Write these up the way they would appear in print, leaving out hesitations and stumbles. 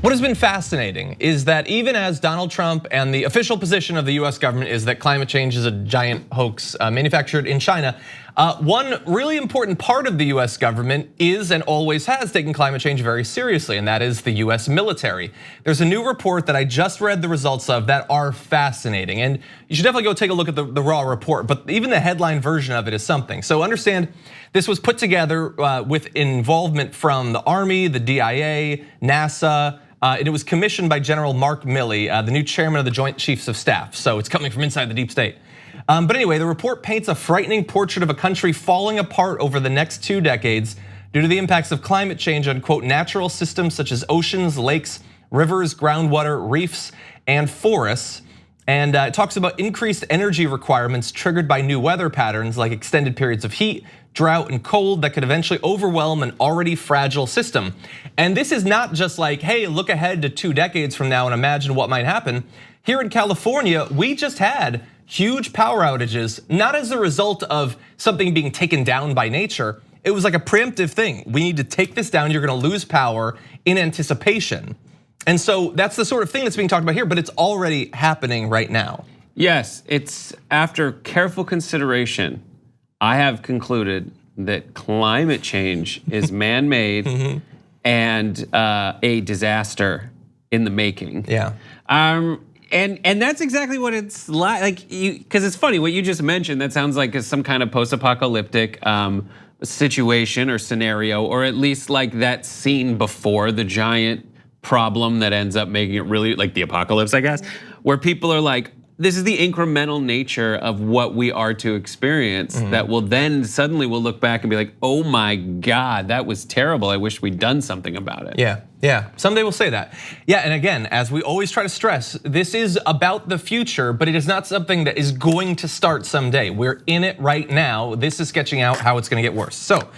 What has been fascinating is that even as Donald Trump and the official position of the US government is that climate change is a giant hoax manufactured in China, one really important part of the US government is and always has taken climate change very seriously, and that is the US military. There's a new report that I just read the results of that are fascinating, and you should definitely go take a look at the raw report, but even the headline version of it is something. So understand, this was put together with involvement from the Army, the DIA, NASA, and it was commissioned by General Mark Milley, the new chairman of the Joint Chiefs of Staff. So it's coming from inside the deep state. But anyway, the report paints a frightening portrait of a country falling apart over the next 2 decades due to the impacts of climate change on, quote, natural systems such as oceans, lakes, rivers, groundwater, reefs, and forests. And it talks about increased energy requirements triggered by new weather patterns like extended periods of heat, drought, and cold that could eventually overwhelm an already fragile system. And this is not just like, hey, look ahead to 2 decades from now and imagine what might happen. Here in California, we just had huge power outages, not as a result of something being taken down by nature. It was like a preemptive thing. We need to take this down, you're gonna lose power in anticipation. And so that's the sort of thing that's being talked about here, but it's already happening right now. Yes, it's after careful consideration, I have concluded that climate change is man-made and a disaster in the making. Yeah. And that's exactly what it's like, because it's funny, what you just mentioned, that sounds like some kind of post-apocalyptic situation or scenario, or at least like that scene before the giant problem that ends up making it really like the apocalypse, I guess, where people are like, this is the incremental nature of what we are to experience that will then suddenly we'll look back and be like, oh my God, that was terrible. I wish we'd done something about it. Yeah, someday we'll say that. Yeah, and again, as we always try to stress, this is about the future, but it is not something that is going to start someday. We're in it right now. This is sketching out how it's gonna get worse. So,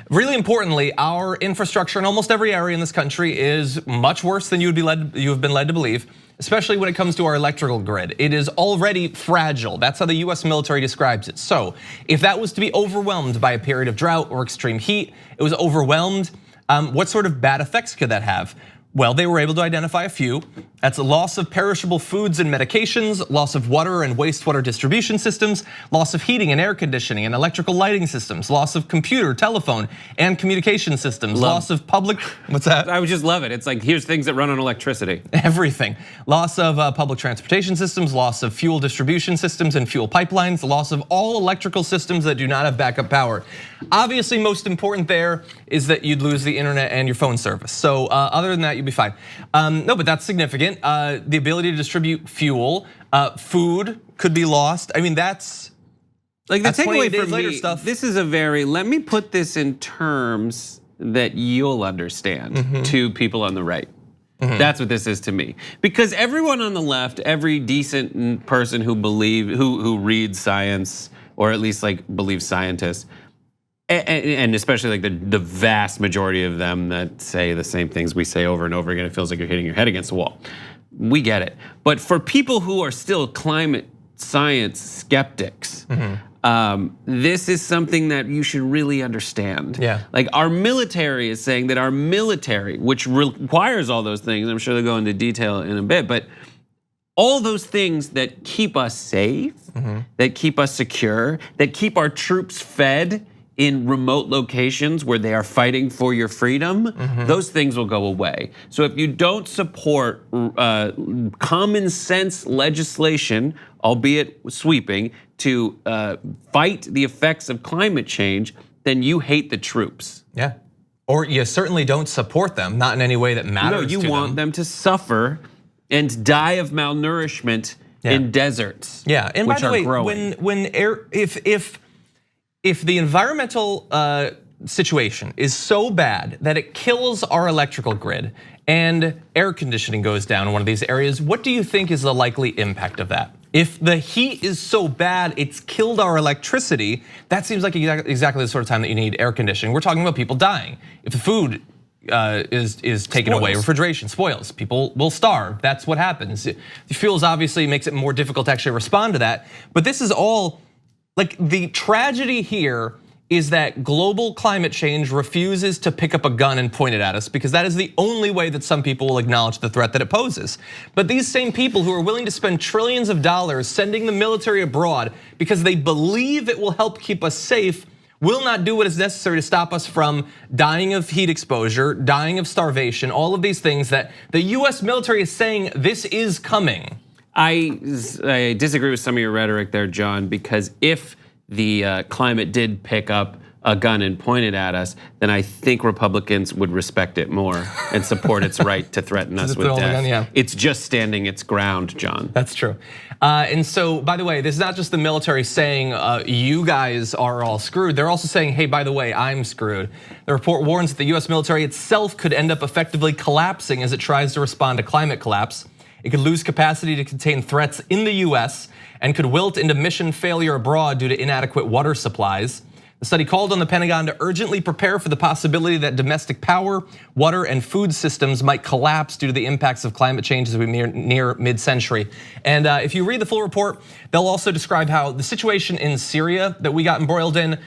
really importantly, our infrastructure in almost every area in this country is much worse than you have been led to believe, especially when it comes to our electrical grid. It is already fragile. That's how the US military describes it. So if that was to be overwhelmed by a period of drought or extreme heat, it was overwhelmed, what sort of bad effects could that have? Well, they were able to identify a few. That's a loss of perishable foods and medications, loss of water and wastewater distribution systems, loss of heating and air conditioning and electrical lighting systems, loss of computer, telephone, and communication systems, loss of public, what's that? I would just love it. It's like, here's things that run on electricity. Everything. Loss of public transportation systems, loss of fuel distribution systems and fuel pipelines, loss of all electrical systems that do not have backup power. Obviously, most important there is that you'd lose the internet and your phone service. So other than that, you'd be fine. No, but that's significant. The ability to distribute fuel, food could be lost. I mean, that's like the takeaway for later me. Stuff. This is a very, let me put this in terms that you'll understand to people on the right. That's what this is to me. Because everyone on the left, every decent person who reads science, or at least like believes scientists, and especially like the vast majority of them that say the same things we say over and over again, it feels like you're hitting your head against the wall. We get it. But for people who are still climate science skeptics, this is something that you should really understand. Yeah. Like our military is saying that our military, which requires all those things, I'm sure they'll go into detail in a bit, but all those things that keep us safe, that keep us secure, that keep our troops fed in remote locations where they are fighting for your freedom, those things will go away. So if you don't support common sense legislation, albeit sweeping, to fight the effects of climate change, then you hate the troops. Yeah, or you certainly don't support them, not in any way that matters to them. No, you want them to suffer and die of malnourishment in deserts. Yeah, and which by the are way, growing. if the environmental situation is so bad that it kills our electrical grid and air conditioning goes down in one of these areas, what do you think is the likely impact of that? If the heat is so bad it's killed our electricity, that seems like exactly the sort of time that you need air conditioning. We're talking about people dying. If the food is taken away, refrigeration spoils, people will starve. That's what happens. The fuels obviously makes it more difficult to actually respond to that, but this is all, like, the tragedy here is that global climate change refuses to pick up a gun and point it at us, because that is the only way that some people will acknowledge the threat that it poses. But these same people who are willing to spend trillions of dollars sending the military abroad because they believe it will help keep us safe will not do what is necessary to stop us from dying of heat exposure, dying of starvation, all of these things that the US military is saying this is coming. I disagree with some of your rhetoric there, John, because if the climate did pick up a gun and point it at us, then I think Republicans would respect it more and support its right to threaten us with death. Yeah. It's just standing its ground, John. That's true. And so, by the way, this is not just the military saying you guys are all screwed. They're also saying, hey, by the way, I'm screwed. The report warns that the US military itself could end up effectively collapsing as it tries to respond to climate collapse. It could lose capacity to contain threats in the US and could wilt into mission failure abroad due to inadequate water supplies. The study called on the Pentagon to urgently prepare for the possibility that domestic power, water, and food systems might collapse due to the impacts of climate change as we near mid-century. And if you read the full report, they'll also describe how the situation in Syria that we got embroiled in,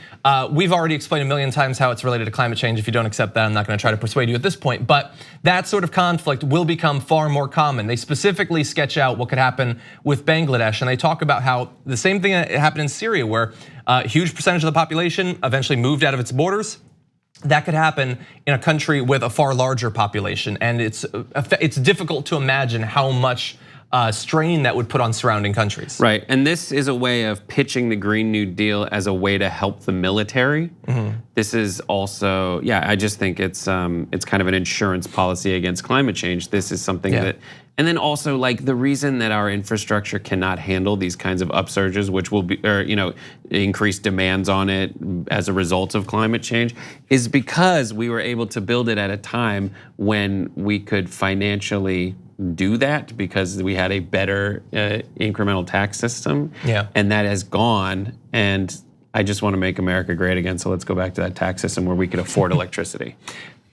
we've already explained a million times how it's related to climate change. If you don't accept that, I'm not gonna try to persuade you at this point, but that sort of conflict will become far more common. They specifically sketch out what could happen with Bangladesh, and they talk about how the same thing that happened in Syria, where a huge percentage of the population eventually moved out of its borders. That could happen in a country with a far larger population, and it's difficult to imagine how much strain that would put on surrounding countries. Right, and this is a way of pitching the Green New Deal as a way to help the military. This is also, yeah, I just think it's kind of an insurance policy against climate change. This is something that, and then also like the reason that our infrastructure cannot handle these kinds of upsurges, which will be, or increase demands on it as a result of climate change, is because we were able to build it at a time when we could financially do that because we had a better incremental tax system. And that has gone, and I just want to make America great again, so let's go back to that tax system where we could afford electricity.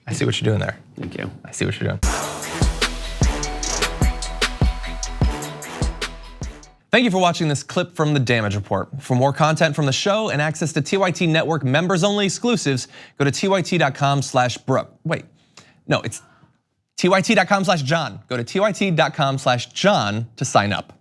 I see what you're doing there. Thank you. I see what you're doing. Thank you for watching this clip from the Damage Report. For more content from the show and access to TYT Network members-only exclusives, go to tyt.com/Brooke. Wait, no, it's tyt.com/John. Go to tyt.com/John to sign up.